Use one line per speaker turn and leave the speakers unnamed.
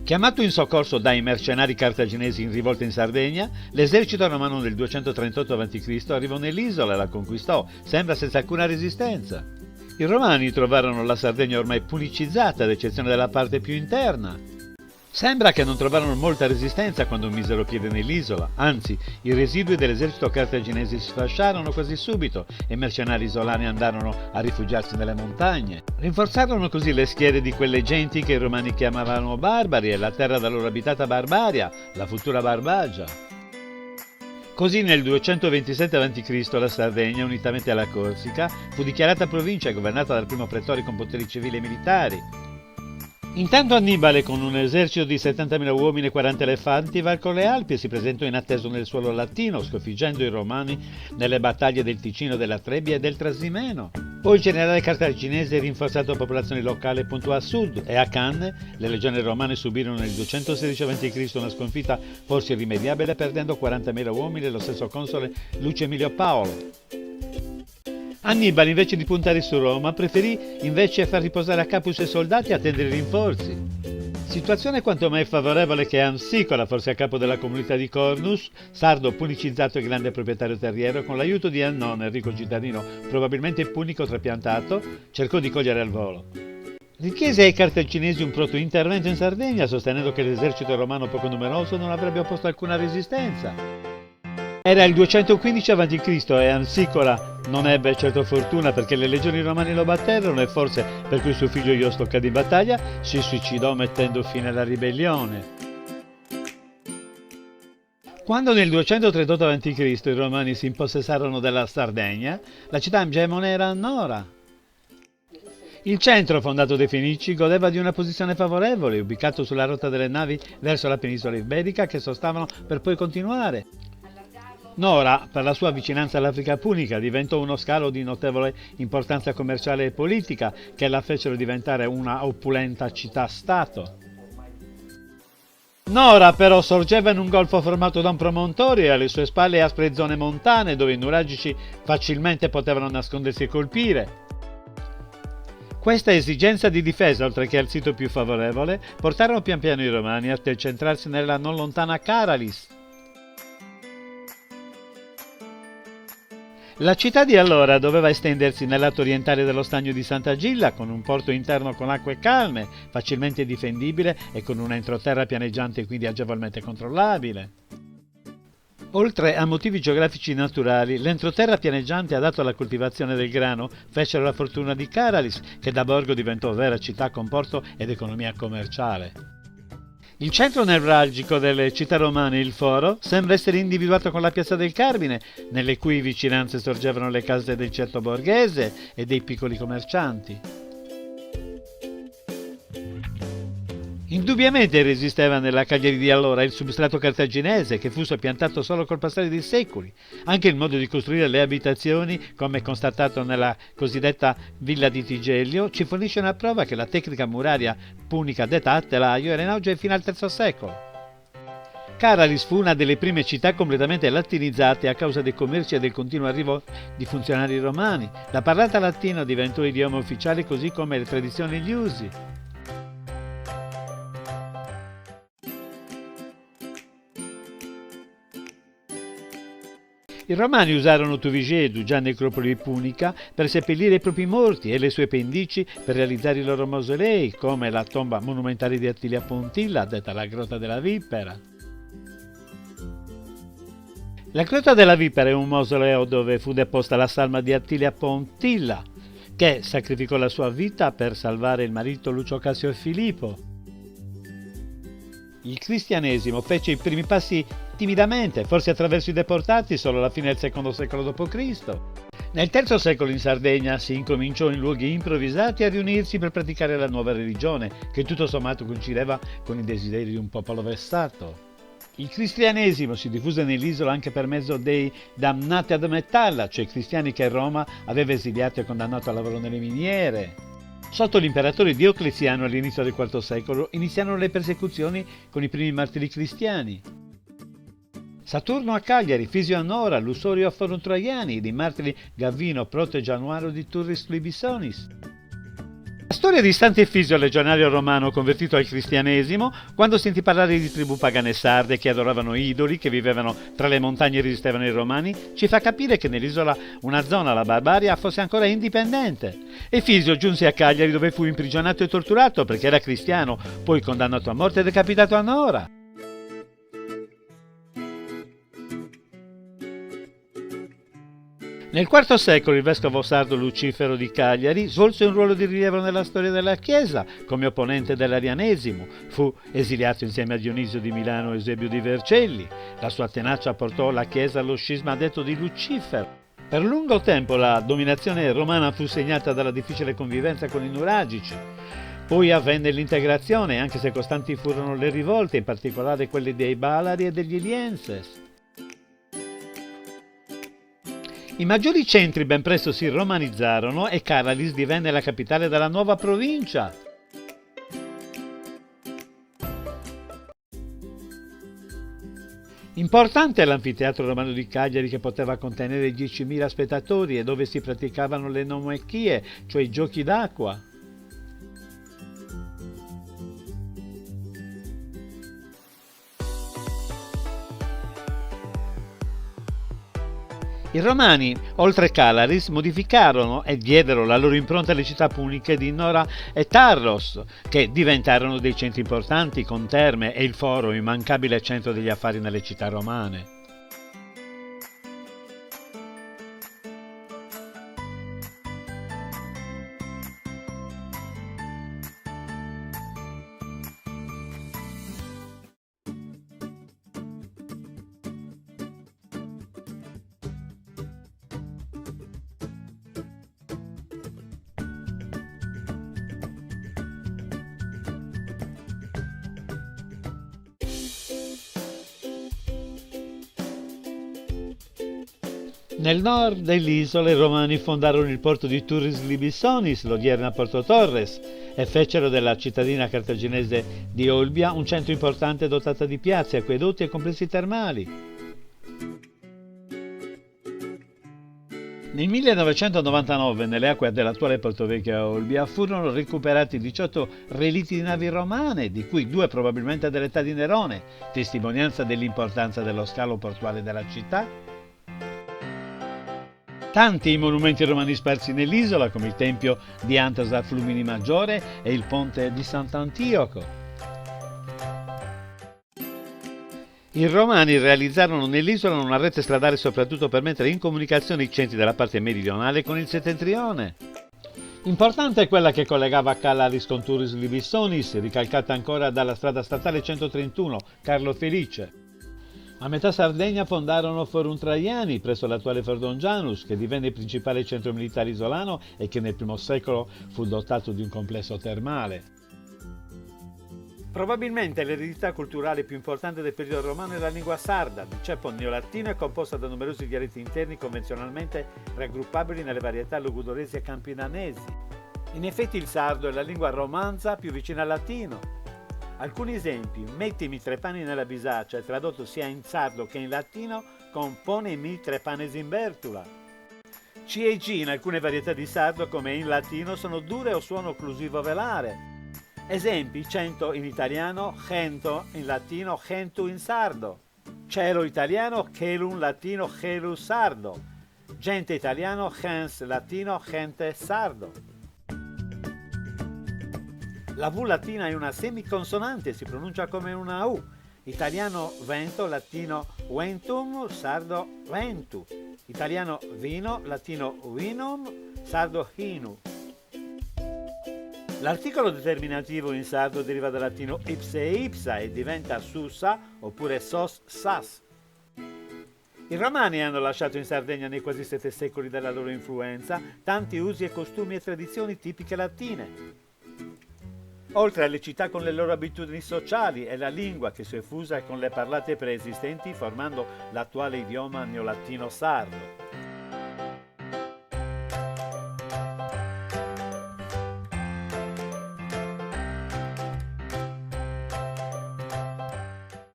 Chiamato in soccorso dai mercenari cartaginesi in rivolta in Sardegna, l'esercito romano nel 238 a.C. arrivò nell'isola e la conquistò, sembra senza alcuna resistenza. I romani trovarono la Sardegna ormai punicizzata, ad eccezione della parte più interna. Sembra che non trovarono molta resistenza quando misero piede nell'isola, anzi, i residui dell'esercito cartaginese si sfasciarono quasi subito e i mercenari isolani andarono a rifugiarsi nelle montagne. Rinforzarono così le schiere di quelle genti che i romani chiamavano barbari e la terra da loro abitata Barbaria, la futura Barbagia. Così nel 227 a.C. la Sardegna, unitamente alla Corsica, fu dichiarata provincia e governata dal primo pretore con poteri civili e militari. Intanto Annibale, con un esercito di 70.000 uomini e 40 elefanti, varcò le Alpi e si presentò inatteso nel suolo latino, sconfiggendo i Romani nelle battaglie del Ticino, della Trebbia e del Trasimeno. Poi il generale cartaginese, rinforzato popolazioni locali, puntuò a sud e a Canne le legioni romane subirono nel 216 a.C. una sconfitta forse irrimediabile, perdendo 40.000 uomini e lo stesso console Lucio Emilio Paolo. Annibale, invece di puntare su Roma, preferì invece far riposare a capo i suoi soldati e attendere i rinforzi. Situazione quanto mai favorevole che Amsicola, forse a capo della comunità di Cornus, sardo punicizzato e grande proprietario terriero, con l'aiuto di Annone, ricco cittadino probabilmente punico trapiantato, cercò di cogliere al volo. Richiese ai cartaginesi un pronto intervento in Sardegna, sostenendo che l'esercito romano poco numeroso non avrebbe opposto alcuna resistenza. Era il 215 a.C. e Amsicola non ebbe certo fortuna perché le legioni romane lo batterono e forse per cui suo figlio Iosto cadde in battaglia, si suicidò mettendo fine alla ribellione. Quando nel 238 a.C. i romani si impossessarono della Sardegna, la città gemone era Annora. Il centro, fondato dai Fenici, godeva di una posizione favorevole, ubicato sulla rotta delle navi verso la penisola iberica che sostavano per poi continuare. Nora, per la sua vicinanza all'Africa punica, diventò uno scalo di notevole importanza commerciale e politica che la fecero diventare una opulenta città-stato. Nora però sorgeva in un golfo formato da un promontorio e alle sue spalle aspre zone montane dove i nuragici facilmente potevano nascondersi e colpire. Questa esigenza di difesa, oltre che al sito più favorevole, portarono pian piano i romani a decentrarsi nella non lontana Caralis. La città di allora doveva estendersi nel lato orientale dello stagno di Santa Gilla, con un porto interno con acque calme, facilmente difendibile e con un entroterra pianeggiante e quindi agevolmente controllabile. Oltre a motivi geografici naturali, l'entroterra pianeggiante adatto alla coltivazione del grano fecero la fortuna di Caralis, che da borgo diventò vera città con porto ed economia commerciale. Il centro nevralgico delle città romane, il Foro, sembra essere individuato con la piazza del Carmine, nelle cui vicinanze sorgevano le case del ceto borghese e dei piccoli commercianti. Indubbiamente resisteva nella Cagliari di allora il substrato cartaginese, che fu soppiantato solo col passare dei secoli. Anche il modo di costruire le abitazioni, come constatato nella cosiddetta Villa di Tigelio, ci fornisce una prova che la tecnica muraria punica detta a telaio era in auge fino al III secolo. Caralis fu una delle prime città completamente latinizzate a causa dei commerci e del continuo arrivo di funzionari romani. La parlata latina diventò idioma ufficiale così come le tradizioni e gli usi. I romani usarono Tuvigedu, già necropoli punica, per seppellire i propri morti e le sue pendici per realizzare i loro mausolei, come la tomba monumentale di Attilia Pontilla, detta la Grotta della Vipera. La Grotta della Vipera è un mausoleo dove fu deposta la salma di Attilia Pontilla, che sacrificò la sua vita per salvare il marito Lucio Cassio Filippo. Il cristianesimo fece i primi passi timidamente, forse attraverso i deportati, solo alla fine del secondo secolo d.C. Nel III secolo in Sardegna si incominciò in luoghi improvvisati a riunirsi per praticare la nuova religione, che tutto sommato coincideva con i desideri di un popolo vessato. Il cristianesimo si diffuse nell'isola anche per mezzo dei damnati ad metallo, cioè cristiani che Roma aveva esiliato e condannato al lavoro nelle miniere. Sotto l'imperatore Diocleziano all'inizio del IV secolo iniziarono le persecuzioni con i primi martiri cristiani. Saturno a Cagliari, Fisio a Nora, Lussorio a Forum Traiani, di martiri Gavino, Proto e Januaro di Turris Libisonis. Storia di Sant'Efisio, legionario romano convertito al cristianesimo, quando sentì parlare di tribù pagane sarde che adoravano idoli, che vivevano tra le montagne e resistevano ai romani, ci fa capire che nell'isola una zona, la Barbaria, fosse ancora indipendente. Efisio giunse a Cagliari, dove fu imprigionato e torturato perché era cristiano, poi condannato a morte e decapitato a Nora. Nel IV secolo il vescovo sardo Lucifero di Cagliari svolse un ruolo di rilievo nella storia della Chiesa come opponente dell'arianesimo. Fu esiliato insieme a Dionisio di Milano e Eusebio di Vercelli. La sua tenacia portò la Chiesa allo scisma detto di Lucifero. Per lungo tempo la dominazione romana fu segnata dalla difficile convivenza con i nuragici. Poi avvenne l'integrazione, anche se costanti furono le rivolte, in particolare quelle dei Balari e degli Ilienses. I maggiori centri ben presto si romanizzarono e Caralis divenne la capitale della nuova provincia. Importante è l'anfiteatro romano di Cagliari, che poteva contenere 10.000 spettatori e dove si praticavano le nomechie, cioè i giochi d'acqua. I Romani, oltre Calaris, modificarono e diedero la loro impronta alle città puniche di Nora e Tarros, che diventarono dei centri importanti con terme e il foro, immancabile centro degli affari nelle città romane. Nel nord dell'isola i Romani fondarono il porto di Turris Libissonis, l'odierna Porto Torres, e fecero della cittadina cartaginese di Olbia un centro importante dotata di piazze, acquedotti e complessi termali. Nel 1999, nelle acque dell'attuale Porto Vecchio a Olbia, furono recuperati 18 relitti di navi romane, di cui 2 probabilmente dell'età di Nerone, testimonianza dell'importanza dello scalo portuale della città. Tanti i monumenti romani sparsi nell'isola, come il tempio di Antasa Flumini Maggiore e il ponte di Sant'Antioco. I Romani realizzarono nell'isola una rete stradale soprattutto per mettere in comunicazione i centri della parte meridionale con il settentrione. Importante è quella che collegava Calaris con Turris Libissonis, ricalcata ancora dalla strada statale 131, Carlo Felice. A metà Sardegna fondarono Forum Traiani presso l'attuale Fordongianus, che divenne il principale centro militare isolano e che nel I secolo fu dotato di un complesso termale. Probabilmente l'eredità culturale più importante del periodo romano è la lingua sarda, di ceppo neolatino e composta da numerosi dialetti interni convenzionalmente raggruppabili nelle varietà logudoresi e campinanesi. In effetti il sardo è la lingua romanza più vicina al latino. Alcuni esempi: mettimi 3 pani nella bisaccia, è tradotto sia in sardo che in latino con ponemi 3 panes in bertula. C e G in alcune varietà di sardo, come in latino, sono dure o suono occlusivo velare. Esempi: cento in italiano, cento in latino, centu in sardo. Cielo italiano, celum latino, celus sardo. Gente italiano, gens latino, gente sardo. La V latina è una semiconsonante, si pronuncia come una U. Italiano vento, latino ventum, sardo ventu. Italiano vino, latino vinum, sardo hinu. L'articolo determinativo in sardo deriva dal latino ipse e ipsa e diventa susa oppure sos sas. I Romani hanno lasciato in Sardegna nei quasi 7 secoli dalla loro influenza tanti usi e costumi e tradizioni tipiche latine. Oltre alle città con le loro abitudini sociali e la lingua che si è fusa con le parlate preesistenti formando l'attuale idioma neolatino sardo.